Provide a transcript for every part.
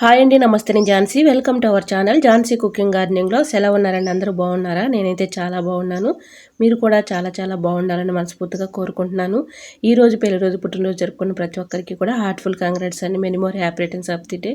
Hi అండి, నమస్తే. నేను Jhansi. Welcome to our channel Jhansi cooking గార్డెనింగ్లో. ఎలా ఉన్నారండి? అందరూ బాగున్నారా? నేనైతే చాలా బాగున్నాను. మీరు కూడా చాలా చాలా బాగుండాలని మనస్ఫూర్తిగా కోరుకుంటున్నాను. ఈరోజు పెళ్లి రోజు, పుట్టినరోజు జరుపుకున్న ప్రతి ఒక్కరికి కూడా హార్ట్ఫుల్ కాంగ్రాట్స్ అండి. Many more happy returns of the day.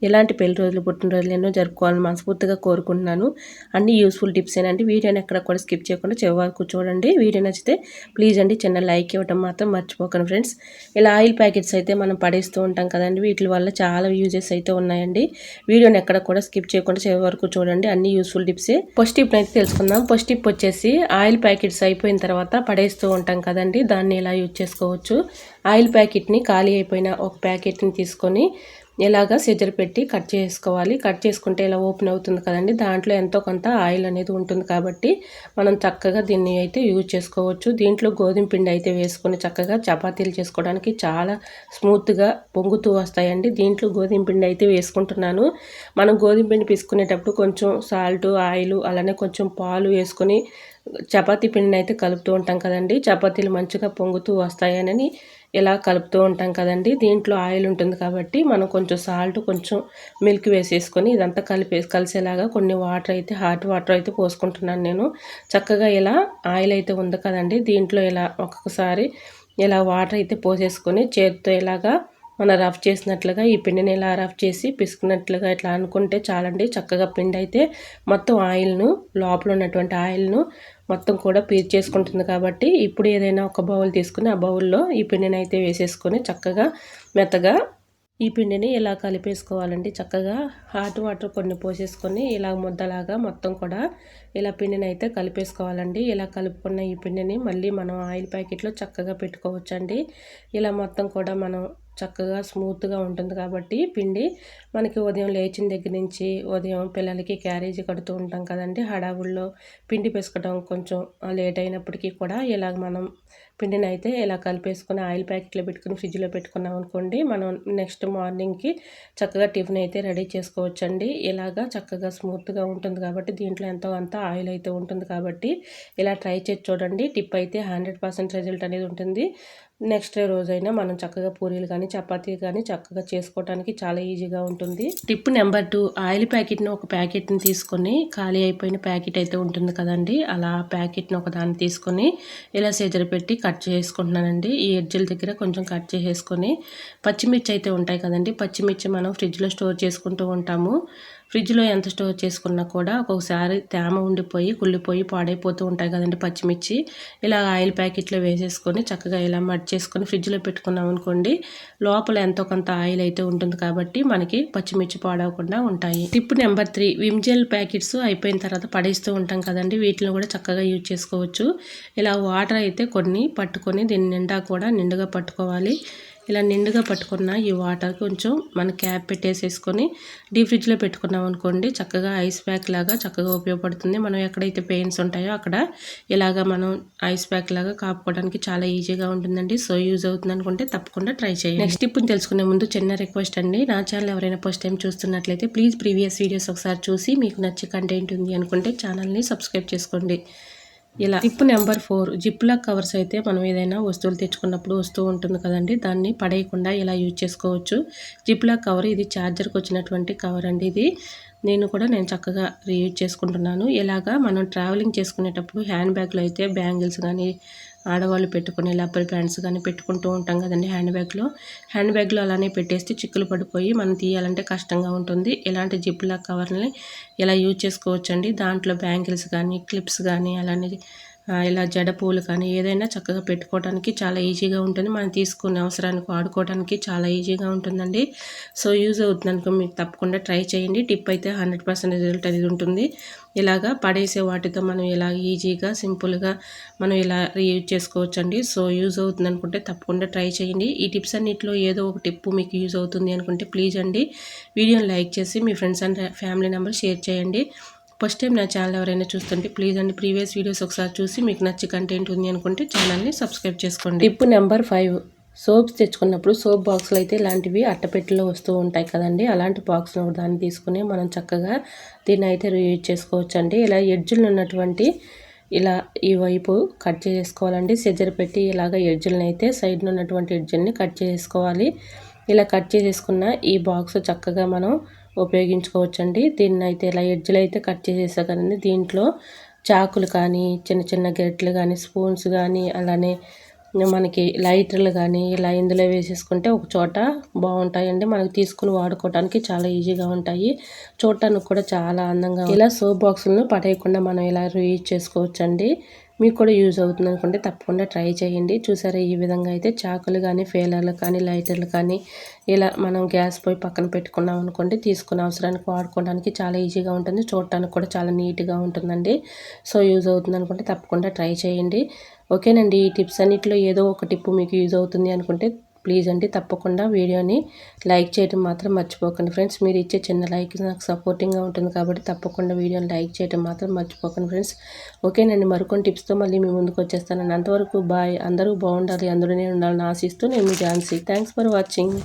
ఇలాంటి పెళ్లి రోజులు, పుట్టినరోజులు ఎన్నో జరుపుకోవాలని మనస్ఫూర్తిగా కోరుకుంటున్నాను. అన్ని యూస్ఫుల్ టిప్స్ ఏనండి. వీడియోని ఎక్కడ కూడా స్కిప్ చేయకుండా చివరి వరకు చూడండి. వీడియో నచ్చితే ప్లీజ్ అండి చిన్న లైక్ ఇవ్వడం మాత్రం మర్చిపోకండి ఫ్రెండ్స్. ఇలా ఆయిల్ ప్యాకెట్స్ అయితే మనం పడేస్తూ ఉంటాం కదండి. వీటి వల్ల చాలా యూజెస్ అయితే ఉన్నాయండి. వీడియోని ఎక్కడ కూడా స్కిప్ చేయకుండా చివరి వరకు చూడండి. అన్ని యూస్ఫుల్ టిప్సే. ఫస్ట్ టిప్ అయితే తెలుసుకుందాం. ఫస్ట్ టిప్ వచ్చేసి ఆయిల్ ప్యాకెట్స్ అయిపోయిన తర్వాత పడేస్తూ ఉంటాం కదండి, దాన్ని ఎలా యూజ్ చేసుకోవచ్చు. ఆయిల్ ప్యాకెట్ని ఖాళీ అయిపోయిన ఒక ప్యాకెట్ని తీసుకొని ఇలాగా సిజర్ పెట్టి కట్ చేసుకోవాలి. కట్ చేసుకుంటే ఇలా ఓపెన్ అవుతుంది కదండి, దాంట్లో ఎంతో కొంత ఆయిల్ అనేది ఉంటుంది కాబట్టి మనం చక్కగా దీన్ని అయితే యూజ్ చేసుకోవచ్చు. దీంట్లో గోధుమ పిండి అయితే వేసుకొని చక్కగా చపాతీలు చేసుకోవడానికి చాలా స్మూత్గా పొంగుతూ వస్తాయండి. దీంట్లో గోధుమ పిండి అయితే వేసుకుంటున్నాను. మనం గోధుమ పిండి పిసుకునేటప్పుడు కొంచెం సాల్ట్, ఆయిల్, అలానే కొంచెం పాలు వేసుకొని చపాతీ పిండిని అయితే కలుపుతూ ఉంటాం కదండి. చపాతీలు మంచిగా పొంగుతూ వస్తాయని ఇలా కలుపుతూ ఉంటాం కదండి. దీంట్లో ఆయిల్ ఉంటుంది కాబట్టి మనం కొంచెం సాల్ట్, కొంచెం మిల్క్ వేసేసుకొని ఇదంతా కలిసేలాగా కొన్ని వాటర్ అయితే, హాట్ వాటర్ అయితే పోసుకుంటున్నాను నేను. చక్కగా ఇలా ఆయిల్ అయితే ఉంది కదండి, దీంట్లో ఇలా ఒక్కొక్కసారి ఇలా వాటర్ అయితే పోసేసుకొని చేతితో ఇలాగా మనం రఫ్ చేసినట్లుగా ఈ పిండిని ఇలా రఫ్ చేసి పిసుకున్నట్లుగా ఇట్లా అనుకుంటే చాలండి. చక్కగా పిండి అయితే మొత్తం ఆయిల్ను, లోపల ఉన్నటువంటి ఆయిల్ను మొత్తం కూడా పీల్చేసుకుంటుంది కాబట్టి ఇప్పుడు ఏదైనా ఒక బౌల్ తీసుకుని ఆ బౌల్లో ఈ పిండిని అయితే వేసేసుకొని చక్కగా మెత్తగా ఈ పిండిని ఇలా కలిపేసుకోవాలండి. చక్కగా హాట్ వాటర్ కొన్ని పోసేసుకొని ఇలా ముద్దలాగా మొత్తం కూడా ఇలా పిండిని అయితే కలిపేసుకోవాలండి. ఇలా కలుపుకున్న ఈ పిండిని మళ్ళీ మనం ఆయిల్ ప్యాకెట్లో చక్కగా పెట్టుకోవచ్చండి. ఇలా మొత్తం కూడా మనం చక్కగా స్మూత్గా ఉంటుంది కాబట్టి పిండి మనకి ఉదయం లేచిన దగ్గర నుంచి ఉదయం పిల్లలకి క్యారేజీ కడుతూ ఉంటాం కదండి. హడావుల్లో పిండి పిసకడం కొంచెం లేట్ అయినప్పటికీ కూడా ఇలాగ మనం పిండిని అయితే ఇలా కలిపేసుకొని ఆయిల్ ప్యాకెట్లో పెట్టుకుని ఫ్రిడ్జ్లో పెట్టుకున్నాం అనుకోండి, మనం నెక్స్ట్ మార్నింగ్కి చక్కగా టిఫిన్ అయితే రెడీ చేసుకోవచ్చండి. ఇలాగా చక్కగా స్మూత్గా ఉంటుంది కాబట్టి దీంట్లో ఎంతో అంత ఆయిల్ అయితే ఉంటుంది కాబట్టి ఇలా ట్రై చేసి చూడండి. టిప్ అయితే 100% రిజల్ట్ అనేది ఉంటుంది. నెక్స్ట్ డే రోజైనా మనం చక్కగా పూరీలు కానీ చపాతీ కానీ చక్కగా చేసుకోవడానికి చాలా ఈజీగా ఉంటుంది. టిప్ నెంబర్ 2, ఆయిల్ ప్యాకెట్ని ఒక ప్యాకెట్ని తీసుకొని ఖాళీ అయిపోయిన ప్యాకెట్ అయితే ఉంటుంది కదండి, అలా ప్యాకెట్ని ఒక దాన్ని తీసుకొని ఇలా సీజర్ పెట్టి కట్ చేసుకుంటున్నానండి. ఈ ఎడ్జల దగ్గర కొంచెం కట్ చేసేసుకొని పచ్చిమిర్చి అయితే ఉంటాయి కదండి, పచ్చిమిర్చి మనం ఫ్రిడ్జ్లో స్టోర్ చేసుకుంటూ ఉంటాము. ఫ్రిడ్జ్లో ఎంత స్టోర్ చేసుకున్నా కూడా ఒక్కొక్కసారి తేమ ఉండిపోయి కుళ్ళిపోయి పాడైపోతూ ఉంటాయి కదండి పచ్చిమిర్చి. ఇలా ఆయిల్ ప్యాకెట్లో వేసేసుకొని చక్కగా ఇలా మడ్ చేసుకొని ఫ్రిడ్జ్లో పెట్టుకున్నాం అనుకోండి, లోపల ఎంతో కొంత ఆయిల్ అయితే ఉంటుంది కాబట్టి మనకి పచ్చిమిర్చి పాడవకుండా ఉంటాయి. Tip number 3, Vim gel packets అయిపోయిన తర్వాత పడేస్తూ ఉంటాం కదండి, వీటిని కూడా చక్కగా యూజ్ చేసుకోవచ్చు. ఇలా వాటర్ అయితే కొన్ని పట్టుకొని దీని నిండా కూడా నిండుగా పట్టుకోవాలి. ఇలా నిండుగా పట్టుకున్న ఈ వాటర్ కొంచెం మన క్యాప్ పెట్టేసేసుకొని డీప్ ఫ్రిడ్జ్లో పెట్టుకున్నాం అనుకోండి, చక్కగా ఐస్ ప్యాక్ లాగా చక్కగా ఉపయోగపడుతుంది. మనం ఎక్కడైతే పెయిన్స్ ఉంటాయో అక్కడ ఇలాగా మనం ఐస్ ప్యాక్ లాగా కాపుకోవడానికి చాలా ఈజీగా ఉంటుందండి. సో యూజ్ అవుతుంది అనుకుంటే తప్పకుండా ట్రై చేయండి. నెక్స్ట్ టిప్ని తెలుసుకునే ముందు చిన్న రిక్వెస్ట్ అండి, నా ఛానల్ ఎవరైనా ఫస్ట్ టైం చూస్తున్నట్లయితే ప్లీజ్ ప్రీవియస్ వీడియోస్ ఒకసారి చూసి మీకు నచ్చే కంటెంట్ ఉంది అనుకుంటే ఛానల్ని సబ్స్క్రైబ్ చేసుకోండి. ఇలా టిప్ నెంబర్ 4, జిప్లాక్ కవర్స్ అయితే మనం ఏదైనా వస్తువులు తెచ్చుకున్నప్పుడు వస్తూ ఉంటుంది కదండి, దాన్ని పడేయకుండా ఇలా యూజ్ చేసుకోవచ్చు. జిప్లాక్ కవర్ ఇది ఛార్జర్కి వచ్చినటువంటి కవర్ అండి. ఇది నేను చక్కగా రీయూజ్ చేసుకుంటున్నాను. ఇలాగా మనం ట్రావెలింగ్ చేసుకునేటప్పుడు హ్యాండ్ బ్యాగ్లో అయితే బ్యాంగిల్స్ కానీ ఆడవాళ్ళు పెట్టుకునే రబ్బర్ బ్యాండ్స్ కానీ పెట్టుకుంటూ ఉంటాం కదండి హ్యాండ్ బ్యాగ్లో అలానే పెట్టేస్తే చిక్కులు పడిపోయి మనం తీయాలంటే కష్టంగా ఉంటుంది. ఇలాంటి జిప్లాక్ కవర్ని ఇలా యూజ్ చేసుకోవచ్చండి. దాంట్లో బ్యాంగిల్స్ కానీ క్లిప్స్ కానీ అలానే ఇలా జడ పూలు కానీ ఏదైనా చక్కగా పెట్టుకోవడానికి చాలా ఈజీగా ఉంటుంది. మనం తీసుకునే అవసరానికి వాడుకోవడానికి చాలా ఈజీగా ఉంటుందండి. సో యూజ్ అవుతుంది అనుకో మీకు తప్పకుండా ట్రై చేయండి. టిప్ అయితే 100% రిజల్ట్ అనేది ఉంటుంది. ఇలాగా పడేసే వాటితో మనం ఇలా ఈజీగా సింపుల్గా మనం ఇలా రీయూజ్ చేసుకోవచ్చండి. సో యూజ్ అవుతుంది అనుకుంటే తప్పకుండా ట్రై చేయండి. ఈ టిప్స్ అన్నింటిలో ఏదో ఒక టిప్ మీకు యూజ్ అవుతుంది అనుకుంటే ప్లీజ్ అండి వీడియోని లైక్ చేసి మీ friends and family members share చేయండి. ఫస్ట్ టైం నా ఛానల్ ఎవరైనా చూస్తుంటే ప్లీజ్ అండి ప్రీవియస్ వీడియోస్ ఒకసారి చూసి మీకు నచ్చే కంటెంట్ ఉంది అనుకుంటే ఛానల్ని సబ్స్క్రైబ్ చేసుకోండి. టిప్ నెంబర్ 5, సోప్స్ తెచ్చుకున్నప్పుడు సోప్ బాక్స్లు అయితే ఇలాంటివి అట్టపెట్టెలో వస్తూ ఉంటాయి కదండి, అలాంటి బాక్స్లో దాన్ని తీసుకుని మనం చక్కగా దీన్ని అయితే రీయూజ్ చేసుకోవచ్చు అండి. ఇలా ఎడ్జులు ఉన్నటువంటి ఇలా ఈ వైపు కట్ చేసుకోవాలండి. సిజర్ పెట్టి ఇలాగ ఎడ్జులను అయితే సైడ్లో ఉన్నటువంటి ఎడ్జుల్ని కట్ చేసుకోవాలి. ఇలా కట్ చేసేసుకున్న ఈ బాక్స్ చక్కగా మనం ఉపయోగించుకోవచ్చండి. దీన్ని అయితే ఇలా ఎడ్జ్లు అయితే కట్ చేసేసా కదండి. దీంట్లో చాకులు కానీ, చిన్న చిన్న గరిటెలు కానీ, స్పూన్స్ కానీ, అలానే మనకి లైటర్లు కానీ ఇలా ఇందులో వేసేసుకుంటే ఒక చోట బాగుంటాయండి. మనకు తీసుకుని వాడుకోవడానికి చాలా ఈజీగా ఉంటాయి. చూడటానికి కూడా చాలా అందంగా ఇలా సోప్ బాక్సులను పడేయకుండా మనం ఇలా యూజ్ చేసుకోవచ్చండి. మీకు కూడా యూజ్ అవుతుంది అనుకుంటే తప్పకుండా ట్రై చేయండి. చూసారా ఈ విధంగా అయితే చాకులు కానీ, ఫేలర్లు కానీ, లైటర్లు కానీ ఇలా మనం గ్యాస్ పొయ్యి పక్కన పెట్టుకున్నాం అనుకోండి, తీసుకున్న అవసరానికి వాడుకోవడానికి చాలా ఈజీగా ఉంటుంది. చూడటానికి కూడా చాలా నీట్గా ఉంటుందండి. సో యూజ్ అవుతుంది అనుకుంటే తప్పకుండా ట్రై చేయండి. ఓకేనండి. ఈ టిప్స్ అన్నిటిలో ఏదో ఒక టిప్ మీకు యూజ్ అవుతుంది అనుకుంటే ప్లీజ్ అండి తప్పకుండా వీడియోని లైక్ చేయడం మాత్రం మర్చిపోకండి ఫ్రెండ్స్. మీరు ఇచ్చే చిన్న లైక్ నాకు సపోర్టింగ్గా ఉంటుంది కాబట్టి తప్పకుండా వీడియోని లైక్ చేయడం మాత్రం మర్చిపోకండి ఫ్రెండ్స్. ఓకేనండి. మరికొన్ని టిప్స్తో మళ్ళీ మీ ముందుకు వచ్చేస్తానండి. అంతవరకు బాయ్. అందరూ బాగుండాలి, అందరూ నేను ఉండాలని ఆశిస్తూ నేను మీ ఝాన్సీ. Thanks for watching.